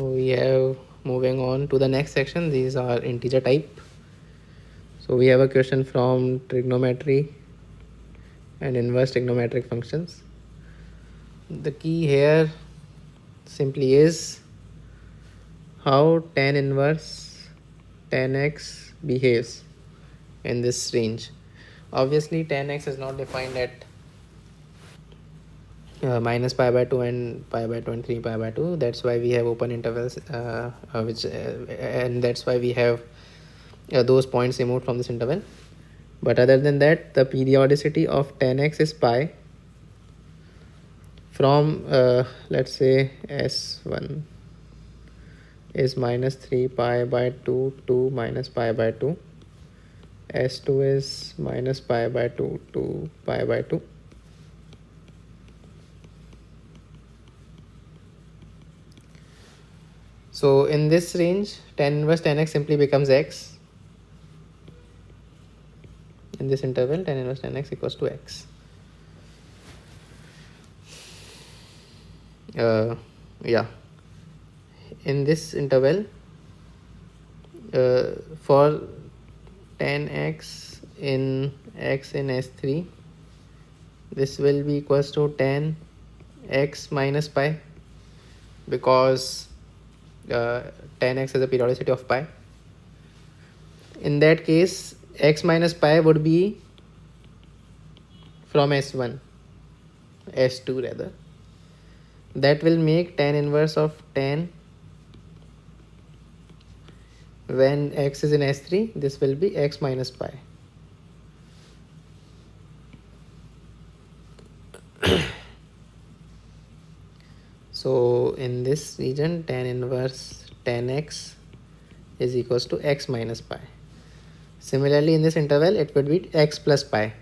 we have moving on to the next section. These are integer type. So we have a question from trigonometry and inverse trigonometric functions. The key here simply is how tan inverse tan x behaves in this range. Obviously tan x is not defined at minus pi by 2 and pi by 2 and 3 pi by 2. That's why we have open intervals, and that's why we have those points removed from this interval. But other than that, the periodicity of tan x is pi from let's say s1 is minus 3 pi by 2 to minus pi by 2. S2 is minus pi by 2 to pi by 2. So in this range, tan inverse tan x simply becomes x. In this interval, tan inverse tan x equals to x. Yeah. In this interval, for tan x in S3, this will be equals to tan x minus pi, because tan x has a periodicity of pi. In that case, x minus pi would be from S1, S2 rather. That will make tan inverse of tan when x is in S3, this will be x minus pi. So in this region, tan inverse tan x is equals to x minus pi. Similarly, in this interval, it would be x plus pi.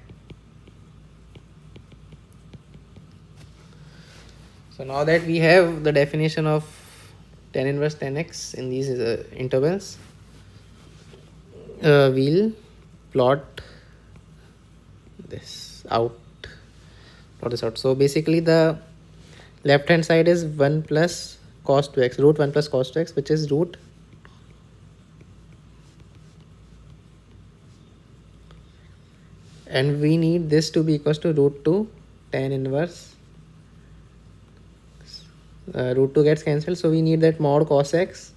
So now that we have the definition of tan inverse tan x in these intervals, we'll plot this out. So basically the left hand side is 1 plus cos 2x, root 1 plus cos 2x, which is root and we need this to be equals to root 2 tan inverse. Root 2 gets cancelled, so we need that mod cos x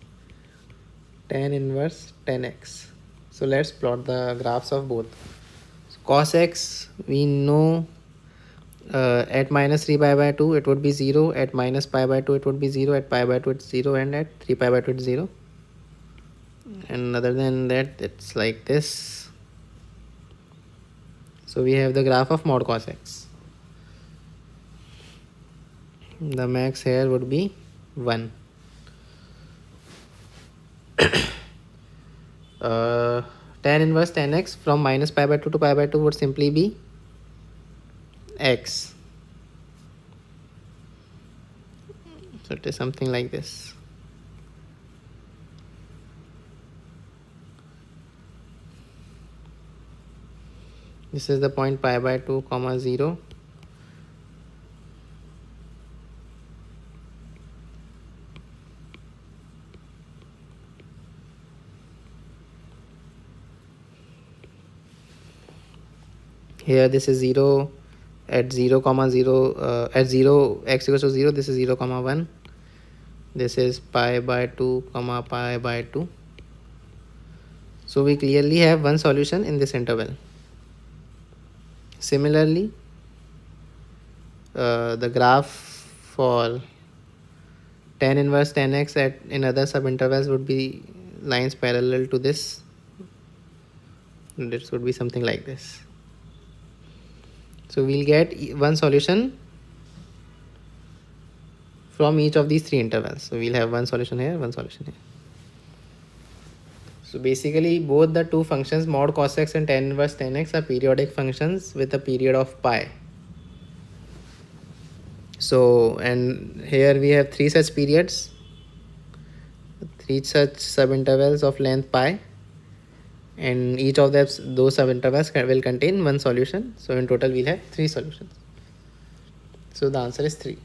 tan inverse tan x. So let's plot the graphs of both. So cos x, we know at minus 3 pi by 2 it would be 0, at minus pi by 2 it would be 0, at pi by 2 it's 0, and at 3 pi by 2 it's 0. And other than that, it's like this. So we have the graph of mod cos x. The max here would be 1. Tan inverse tan x from minus pi by 2 to pi by 2 would simply be x. So it is something like this. This is the point pi by 2 comma 0. Here this is 0, at 0 comma 0, at 0 x equals to 0, this is 0 comma 1. This is pi by 2 comma pi by 2. So we clearly have one solution in this interval. Similarly, the graph for tan inverse tan x in other subintervals would be lines parallel to this. This would be something like this. So we'll get one solution from each of these three intervals. So we'll have one solution here, one solution here. So basically both the two functions mod cos x and tan inverse tan x are periodic functions with a period of pi. So, and here we have three such periods, three such subintervals of length pi, and each of those subintervals will contain one solution. So in total we'll have three solutions. So the answer is 3.